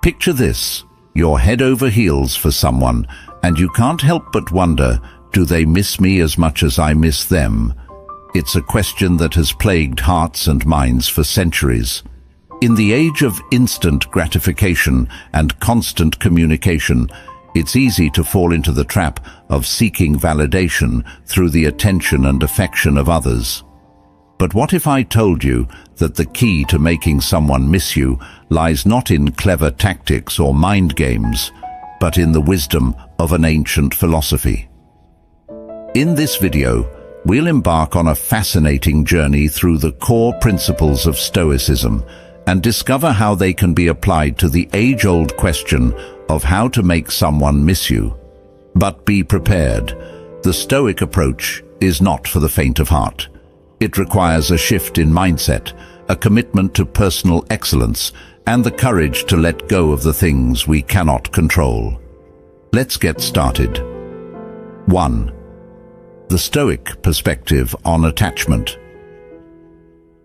Picture this: you're head over heels for someone, and you can't help but wonder, do they miss me as much as I miss them? It's a question that has plagued hearts and minds for centuries. In the age of instant gratification and constant communication, it's easy to fall into the trap of seeking validation through the attention and affection of others. But what if I told you that the key to making someone miss you lies not in clever tactics or mind games, but in the wisdom of an ancient philosophy? In this video, we'll embark on a fascinating journey through the core principles of Stoicism and discover how they can be applied to the age-old question of how to make someone miss you. But be prepared. The Stoic approach is not for the faint of heart. It requires a shift in mindset, a commitment to personal excellence, and the courage to let go of the things we cannot control. Let's get started. 1. The Stoic perspective on attachment.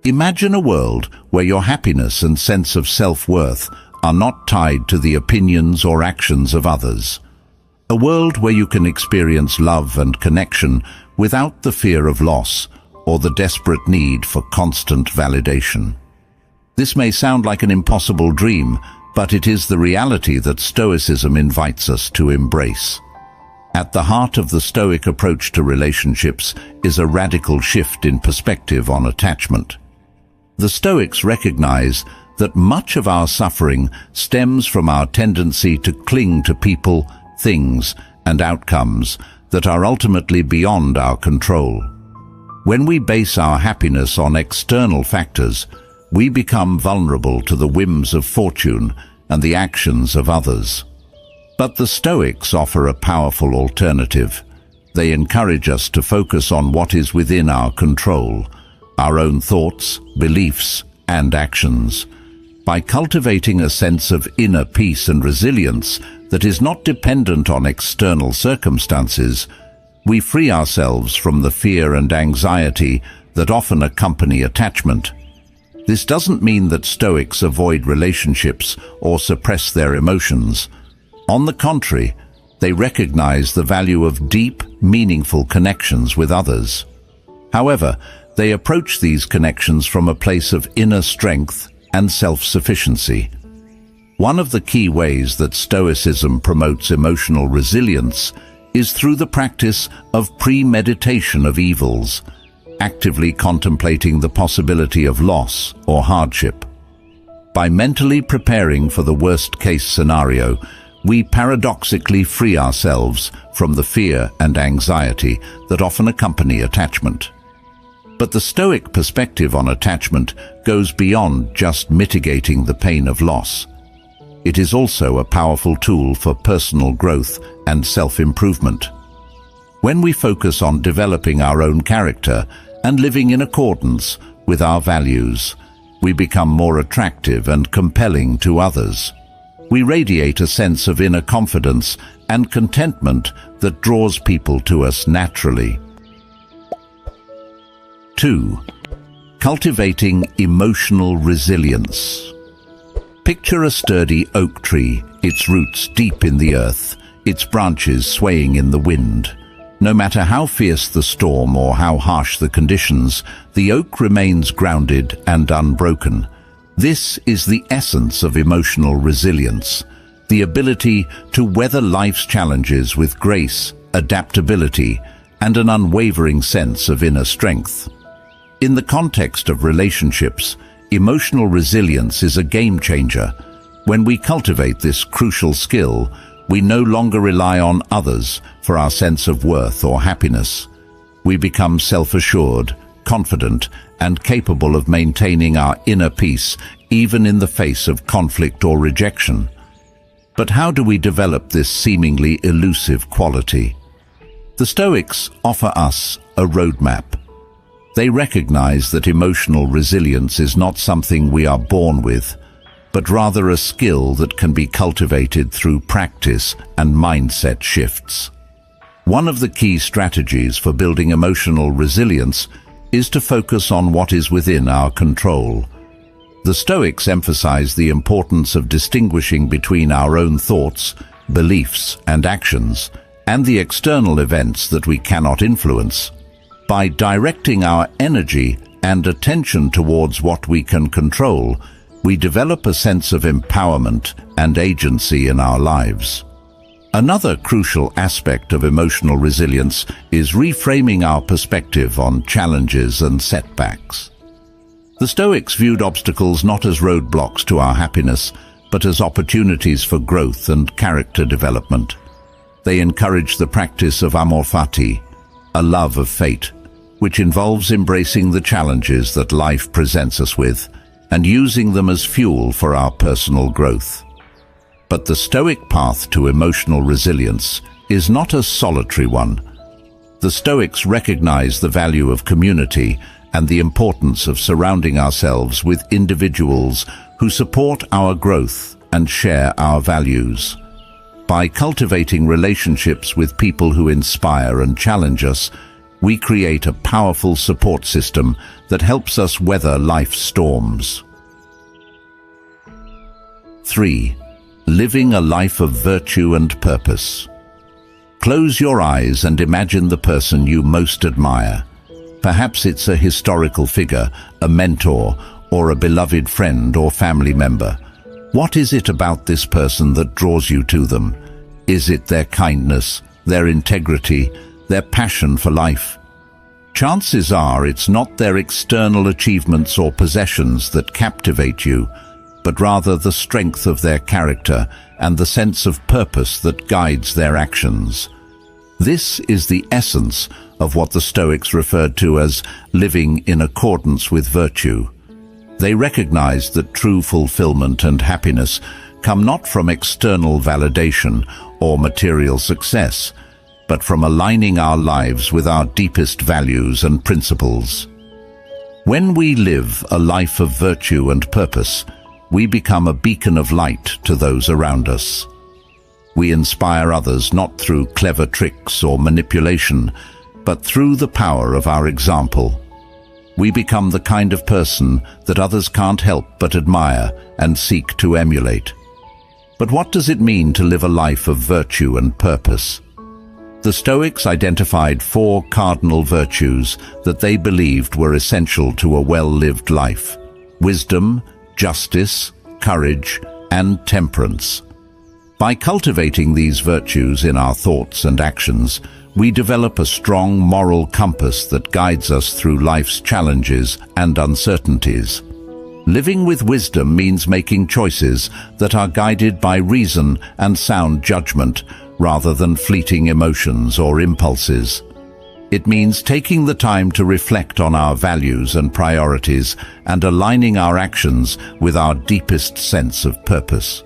Imagine a world where your happiness and sense of self-worth are not tied to the opinions or actions of others. A world where you can experience love and connection without the fear of loss or the desperate need for constant validation. This may sound like an impossible dream, but it is the reality that Stoicism invites us to embrace. At the heart of the Stoic approach to relationships is a radical shift in perspective on attachment. The Stoics recognize that much of our suffering stems from our tendency to cling to people, things, and outcomes that are ultimately beyond our control. When we base our happiness on external factors, we become vulnerable to the whims of fortune and the actions of others. But the Stoics offer a powerful alternative. They encourage us to focus on what is within our control, our own thoughts, beliefs, and actions. By cultivating a sense of inner peace and resilience that is not dependent on external circumstances, we free ourselves from the fear and anxiety that often accompany attachment. This doesn't mean that Stoics avoid relationships or suppress their emotions. On the contrary, they recognize the value of deep, meaningful connections with others. However, they approach these connections from a place of inner strength and self-sufficiency. One of the key ways that Stoicism promotes emotional resilience is through the practice of premeditation of evils, actively contemplating the possibility of loss or hardship. By mentally preparing for the worst-case scenario, we paradoxically free ourselves from the fear and anxiety that often accompany attachment. But the Stoic perspective on attachment goes beyond just mitigating the pain of loss. It is also a powerful tool for personal growth and self-improvement. When we focus on developing our own character and living in accordance with our values, we become more attractive and compelling to others. We radiate a sense of inner confidence and contentment that draws people to us naturally. 2. Cultivating emotional resilience. Picture a sturdy oak tree, its roots deep in the earth, its branches swaying in the wind. No matter how fierce the storm or how harsh the conditions, the oak remains grounded and unbroken. This is the essence of emotional resilience, the ability to weather life's challenges with grace, adaptability, and an unwavering sense of inner strength. In the context of relationships, emotional resilience is a game changer. When we cultivate this crucial skill, we no longer rely on others for our sense of worth or happiness. We become self-assured, confident, and capable of maintaining our inner peace even in the face of conflict or rejection. But how do we develop this seemingly elusive quality? The Stoics offer us a roadmap. They recognize that emotional resilience is not something we are born with, but rather a skill that can be cultivated through practice and mindset shifts. One of the key strategies for building emotional resilience is to focus on what is within our control. The Stoics emphasize the importance of distinguishing between our own thoughts, beliefs, and actions, and the external events that we cannot influence. By directing our energy and attention towards what we can control, we develop a sense of empowerment and agency in our lives. Another crucial aspect of emotional resilience is reframing our perspective on challenges and setbacks. The Stoics viewed obstacles not as roadblocks to our happiness, but as opportunities for growth and character development. They encourage the practice of amor fati, a love of fate, which involves embracing the challenges that life presents us with and using them as fuel for our personal growth. But the Stoic path to emotional resilience is not a solitary one. The Stoics recognize the value of community and the importance of surrounding ourselves with individuals who support our growth and share our values. By cultivating relationships with people who inspire and challenge us, we create a powerful support system that helps us weather life's storms. 3. Living a life of virtue and purpose. Close your eyes and imagine the person you most admire. Perhaps it's a historical figure, a mentor, or a beloved friend or family member. What is it about this person that draws you to them? Is it their kindness, their integrity, their passion for life? Chances are it's not their external achievements or possessions that captivate you, but rather the strength of their character and the sense of purpose that guides their actions. This is the essence of what the Stoics referred to as living in accordance with virtue. They recognized that true fulfillment and happiness come not from external validation or material success, but from aligning our lives with our deepest values and principles. When we live a life of virtue and purpose, we become a beacon of light to those around us. We inspire others not through clever tricks or manipulation, but through the power of our example. We become the kind of person that others can't help but admire and seek to emulate. But what does it mean to live a life of virtue and purpose? The Stoics identified 4 cardinal virtues that they believed were essential to a well-lived life: wisdom, justice, courage, and temperance. By cultivating these virtues in our thoughts and actions, we develop a strong moral compass that guides us through life's challenges and uncertainties. Living with wisdom means making choices that are guided by reason and sound judgment, rather than fleeting emotions or impulses. It means taking the time to reflect on our values and priorities and aligning our actions with our deepest sense of purpose.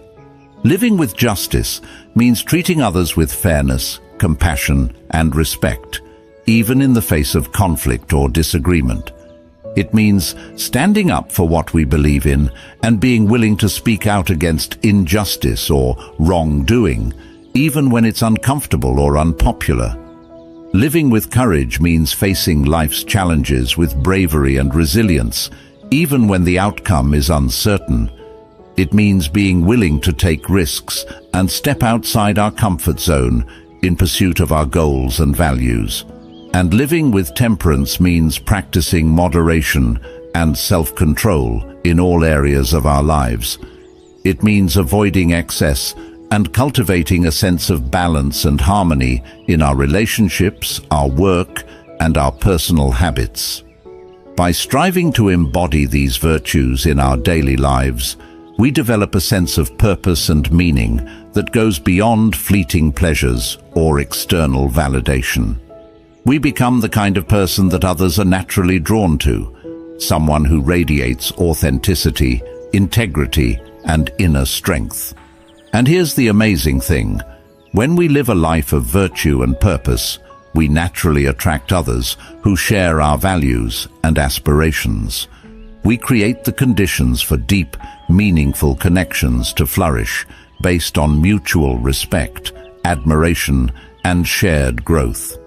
Living with justice means treating others with fairness, compassion, and respect, even in the face of conflict or disagreement. It means standing up for what we believe in and being willing to speak out against injustice or wrongdoing, even when it's uncomfortable or unpopular. Living with courage means facing life's challenges with bravery and resilience, even when the outcome is uncertain. It means being willing to take risks and step outside our comfort zone in pursuit of our goals and values. And living with temperance means practicing moderation and self-control in all areas of our lives. It means avoiding excess and cultivating a sense of balance and harmony in our relationships, our work, and our personal habits. By striving to embody these virtues in our daily lives, we develop a sense of purpose and meaning that goes beyond fleeting pleasures or external validation. We become the kind of person that others are naturally drawn to, someone who radiates authenticity, integrity, and inner strength. And here's the amazing thing: when we live a life of virtue and purpose, we naturally attract others who share our values and aspirations. We create the conditions for deep, meaningful connections to flourish based on mutual respect, admiration, and shared growth.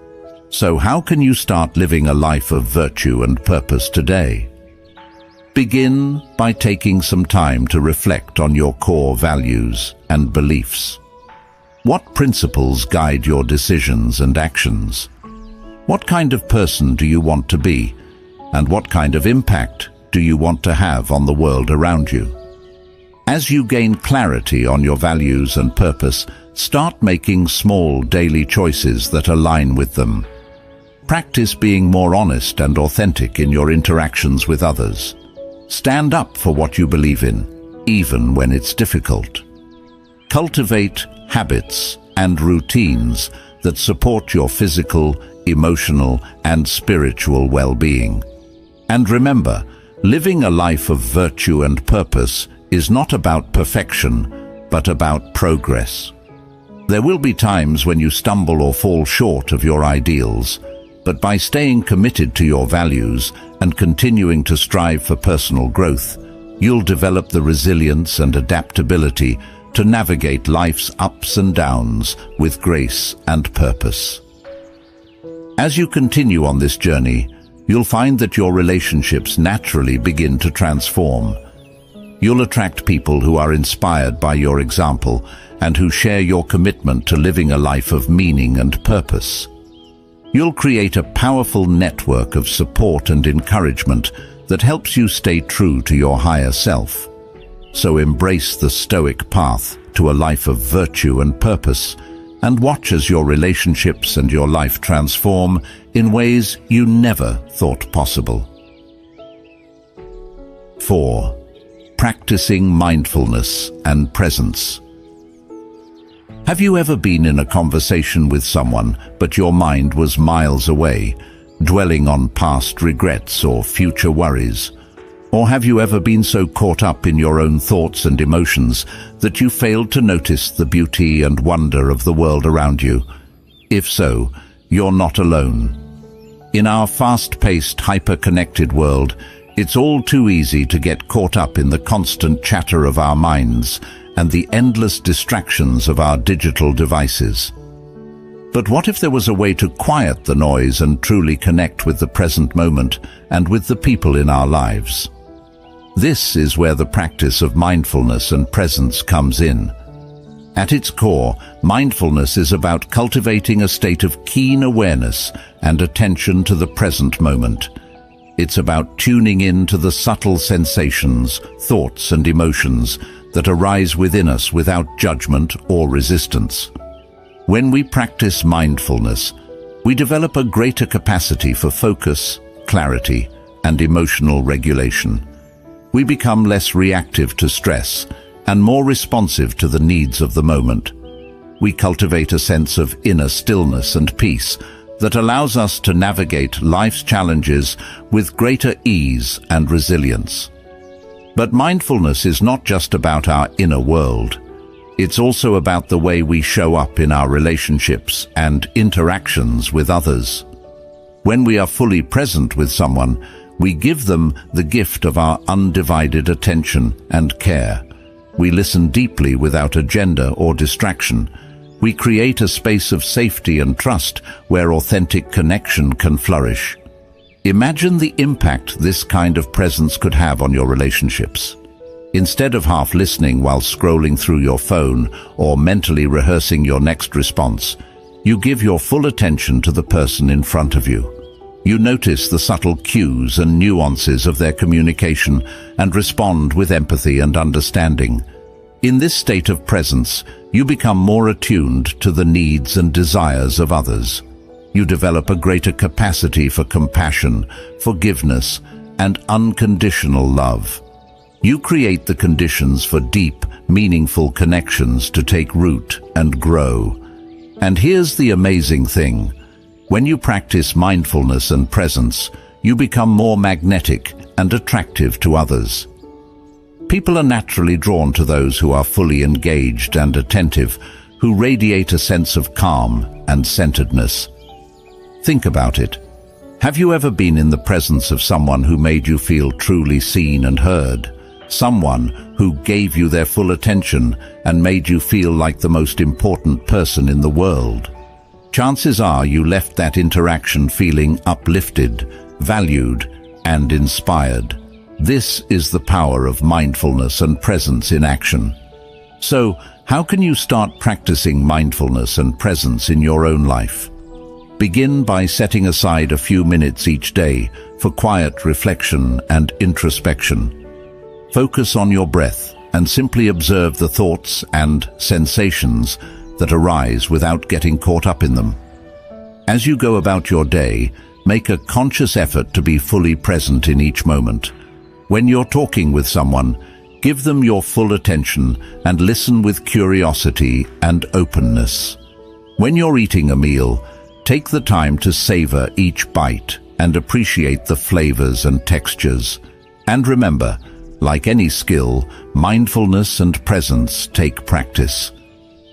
So how can you start living a life of virtue and purpose today? Begin by taking some time to reflect on your core values and beliefs. What principles guide your decisions and actions? What kind of person do you want to be? And what kind of impact do you want to have on the world around you? As you gain clarity on your values and purpose, start making small daily choices that align with them. Practice being more honest and authentic in your interactions with others. Stand up for what you believe in, even when it's difficult. Cultivate habits and routines that support your physical, emotional, and spiritual well-being. And remember, living a life of virtue and purpose is not about perfection, but about progress. There will be times when you stumble or fall short of your ideals, but by staying committed to your values and continuing to strive for personal growth, you'll develop the resilience and adaptability to navigate life's ups and downs with grace and purpose. As you continue on this journey, you'll find that your relationships naturally begin to transform. You'll attract people who are inspired by your example and who share your commitment to living a life of meaning and purpose. You'll create a powerful network of support and encouragement that helps you stay true to your higher self. So embrace the STOIC path to a life of virtue and purpose, and watch as your relationships and your life transform in ways you never thought possible. 4. Practicing mindfulness and presence. Have you ever been in a conversation with someone, but your mind was miles away, dwelling on past regrets or future worries? Or have you ever been so caught up in your own thoughts and emotions that you failed to notice the beauty and wonder of the world around you? If so, you're not alone. In our fast-paced, hyper-connected world, it's all too easy to get caught up in the constant chatter of our minds and the endless distractions of our digital devices. But what if there was a way to quiet the noise and truly connect with the present moment and with the people in our lives? This is where the practice of mindfulness and presence comes in. At its core, mindfulness is about cultivating a state of keen awareness and attention to the present moment. It's about tuning in to the subtle sensations, thoughts, and emotions that arise within us without judgment or resistance. When we practice mindfulness, we develop a greater capacity for focus, clarity, and emotional regulation. We become less reactive to stress and more responsive to the needs of the moment. We cultivate a sense of inner stillness and peace that allows us to navigate life's challenges with greater ease and resilience. But mindfulness is not just about our inner world. It's also about the way we show up in our relationships and interactions with others. When we are fully present with someone, we give them the gift of our undivided attention and care. We listen deeply without agenda or distraction. We create a space of safety and trust where authentic connection can flourish. Imagine the impact this kind of presence could have on your relationships. Instead of half listening while scrolling through your phone or mentally rehearsing your next response, you give your full attention to the person in front of you. You notice the subtle cues and nuances of their communication and respond with empathy and understanding. In this state of presence, you become more attuned to the needs and desires of others. You develop a greater capacity for compassion, forgiveness, and unconditional love. You create the conditions for deep, meaningful connections to take root and grow. And here's the amazing thing. When you practice mindfulness and presence, you become more magnetic and attractive to others. People are naturally drawn to those who are fully engaged and attentive, who radiate a sense of calm and centeredness. Think about it. Have you ever been in the presence of someone who made you feel truly seen and heard? Someone who gave you their full attention and made you feel like the most important person in the world? Chances are you left that interaction feeling uplifted, valued, and inspired. This is the power of mindfulness and presence in action. So, how can you start practicing mindfulness and presence in your own life? Begin by setting aside a few minutes each day for quiet reflection and introspection. Focus on your breath and simply observe the thoughts and sensations that arise without getting caught up in them. As you go about your day, make a conscious effort to be fully present in each moment. When you're talking with someone, give them your full attention and listen with curiosity and openness. When you're eating a meal, take the time to savor each bite and appreciate the flavors and textures. And remember, like any skill, mindfulness and presence take practice.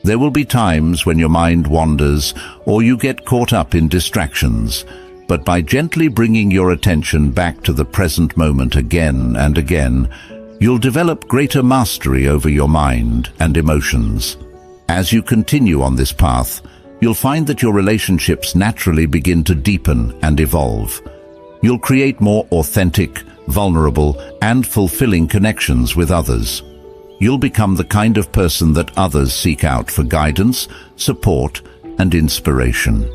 There will be times when your mind wanders or you get caught up in distractions, but by gently bringing your attention back to the present moment again and again, you'll develop greater mastery over your mind and emotions. As you continue on this path, you'll find that your relationships naturally begin to deepen and evolve. You'll create more authentic, vulnerable, and fulfilling connections with others. You'll become the kind of person that others seek out for guidance, support, and inspiration.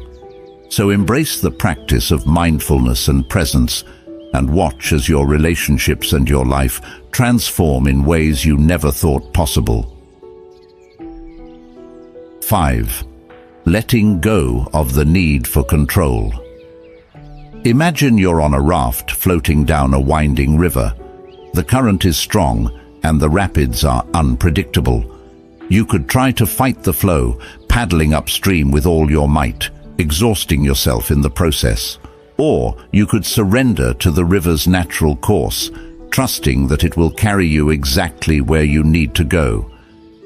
So embrace the practice of mindfulness and presence, and watch as your relationships and your life transform in ways you never thought possible. 5. Letting go of the need for control. Imagine you're on a raft floating down a winding river. The current is strong and the rapids are unpredictable. You could try to fight the flow, paddling upstream with all your might, exhausting yourself in the process. Or you could surrender to the river's natural course, trusting that it will carry you exactly where you need to go.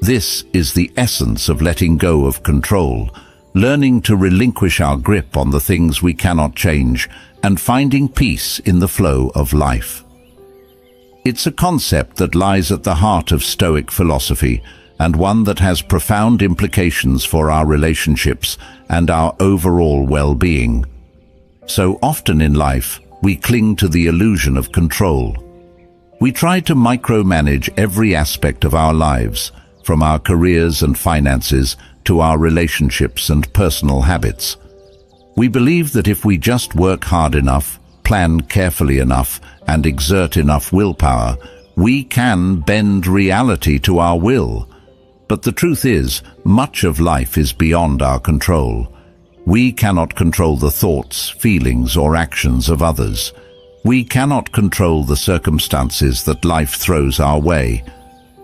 This is the essence of letting go of control, learning to relinquish our grip on the things we cannot change, and finding peace in the flow of life. It's a concept that lies at the heart of Stoic philosophy, and one that has profound implications for our relationships and our overall well-being. So often in life, we cling to the illusion of control. We try to micromanage every aspect of our lives, from our careers and finances to our relationships and personal habits. We believe that if we just work hard enough, plan carefully enough, and exert enough willpower, we can bend reality to our will. But the truth is, much of life is beyond our control. We cannot control the thoughts, feelings, or actions of others. We cannot control the circumstances that life throws our way.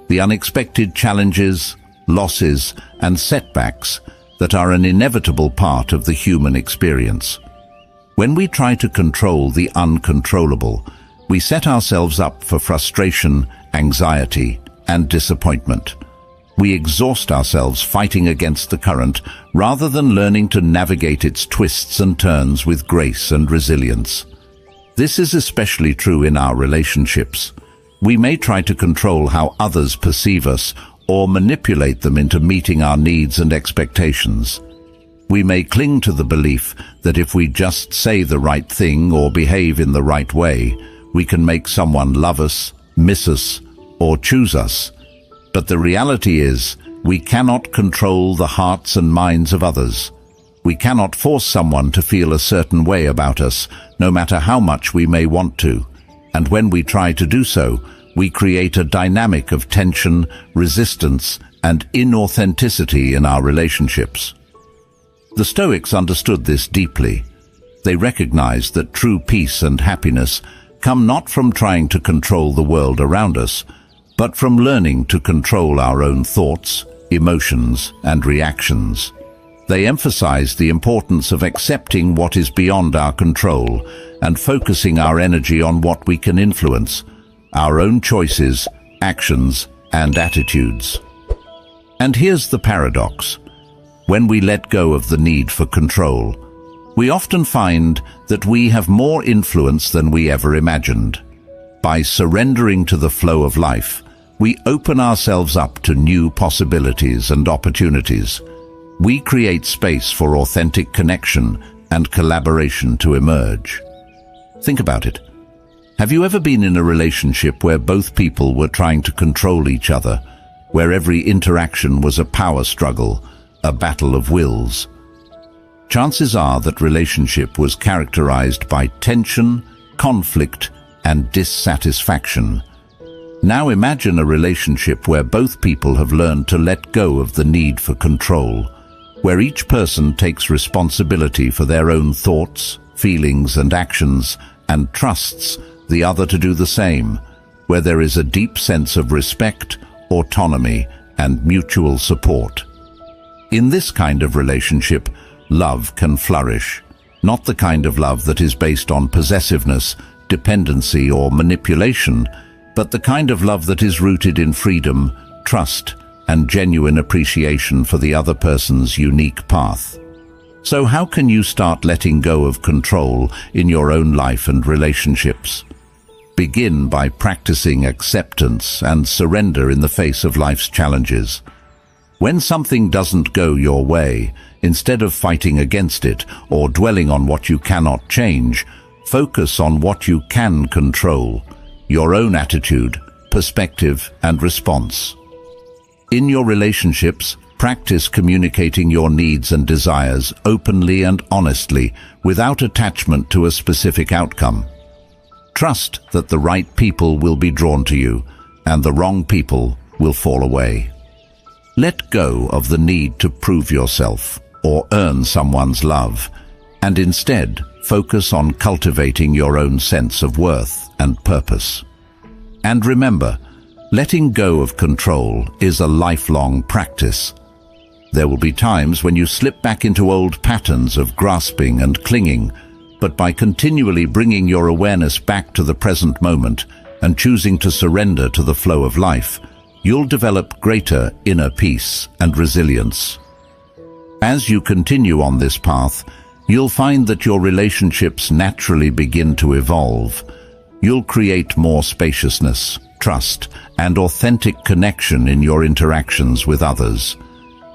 The unexpected challenges, losses, and setbacks that are an inevitable part of the human experience. When we try to control the uncontrollable, we set ourselves up for frustration, anxiety, and disappointment. We exhaust ourselves fighting against the current rather than learning to navigate its twists and turns with grace and resilience. This is especially true in our relationships. We may try to control how others perceive us or manipulate them into meeting our needs and expectations. We may cling to the belief that if we just say the right thing or behave in the right way, we can make someone love us, miss us, or choose us. But the reality is, we cannot control the hearts and minds of others. We cannot force someone to feel a certain way about us, no matter how much we may want to. And when we try to do so, we create a dynamic of tension, resistance, and inauthenticity in our relationships. The Stoics understood this deeply. They recognized that true peace and happiness come not from trying to control the world around us, but from learning to control our own thoughts, emotions, and reactions. They emphasized the importance of accepting what is beyond our control and focusing our energy on what we can influence, our own choices, actions, and attitudes. And here's the paradox. When we let go of the need for control, we often find that we have more influence than we ever imagined. By surrendering to the flow of life, we open ourselves up to new possibilities and opportunities. We create space for authentic connection and collaboration to emerge. Think about it. Have you ever been in a relationship where both people were trying to control each other, where every interaction was a power struggle, a battle of wills? Chances are that relationship was characterized by tension, conflict, and dissatisfaction. Now imagine a relationship where both people have learned to let go of the need for control, where each person takes responsibility for their own thoughts, feelings, and actions, and trusts the other to do the same, where there is a deep sense of respect, autonomy, and mutual support. In this kind of relationship, love can flourish, not the kind of love that is based on possessiveness, dependency, or manipulation, but the kind of love that is rooted in freedom, trust, and genuine appreciation for the other person's unique path. So how can you start letting go of control in your own life and relationships? Begin by practicing acceptance and surrender in the face of life's challenges. When something doesn't go your way, instead of fighting against it or dwelling on what you cannot change, focus on what you can control, your own attitude, perspective, and response. In your relationships, practice communicating your needs and desires openly and honestly, without attachment to a specific outcome. Trust that the right people will be drawn to you, and the wrong people will fall away. Let go of the need to prove yourself or earn someone's love, and instead focus on cultivating your own sense of worth and purpose. And remember, letting go of control is a lifelong practice. There will be times when you slip back into old patterns of grasping and clinging, but by continually bringing your awareness back to the present moment and choosing to surrender to the flow of life, you'll develop greater inner peace and resilience. As you continue on this path, you'll find that your relationships naturally begin to evolve. You'll create more spaciousness, trust, and authentic connection in your interactions with others.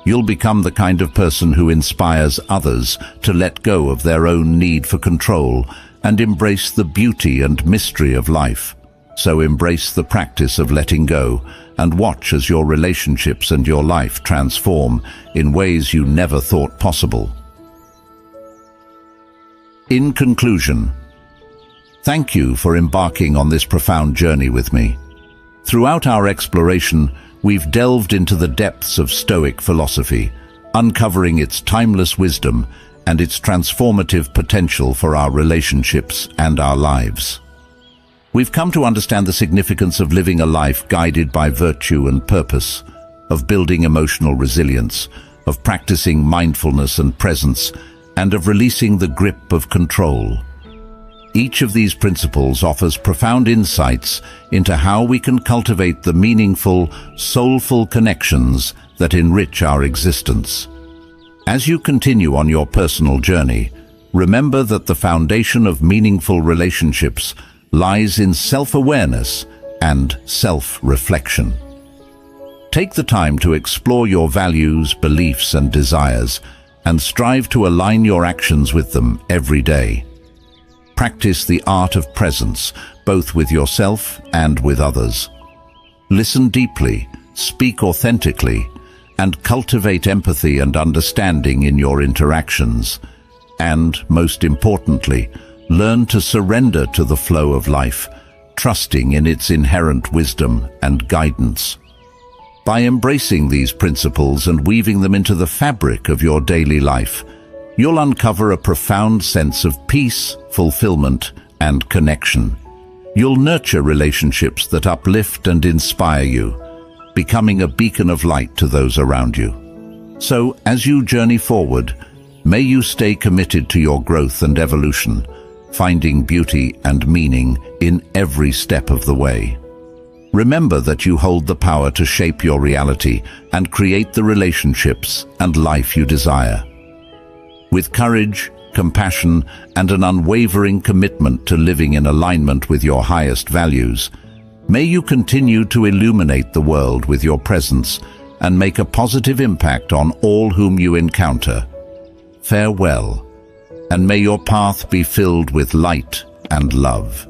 You'll become the kind of person who inspires others to let go of their own need for control and embrace the beauty and mystery of life. So embrace the practice of letting go and watch as your relationships and your life transform in ways you never thought possible. In conclusion, thank you for embarking on this profound journey with me. Throughout our exploration, we've delved into the depths of Stoic philosophy, uncovering its timeless wisdom and its transformative potential for our relationships and our lives. We've come to understand the significance of living a life guided by virtue and purpose, of building emotional resilience, of practicing mindfulness and presence, and of releasing the grip of control. Each of these principles offers profound insights into how we can cultivate the meaningful, soulful connections that enrich our existence. As you continue on your personal journey, remember that the foundation of meaningful relationships lies in self-awareness and self-reflection. Take the time to explore your values, beliefs, and desires, and strive to align your actions with them every day. Practice the art of presence, both with yourself and with others. Listen deeply, speak authentically, and cultivate empathy and understanding in your interactions. And, most importantly, learn to surrender to the flow of life, trusting in its inherent wisdom and guidance. By embracing these principles and weaving them into the fabric of your daily life, you'll uncover a profound sense of peace, fulfillment, and connection. You'll nurture relationships that uplift and inspire you, becoming a beacon of light to those around you. So, as you journey forward, may you stay committed to your growth and evolution, finding beauty and meaning in every step of the way. Remember that you hold the power to shape your reality and create the relationships and life you desire. With courage, compassion, and an unwavering commitment to living in alignment with your highest values, may you continue to illuminate the world with your presence and make a positive impact on all whom you encounter. Farewell, and may your path be filled with light and love.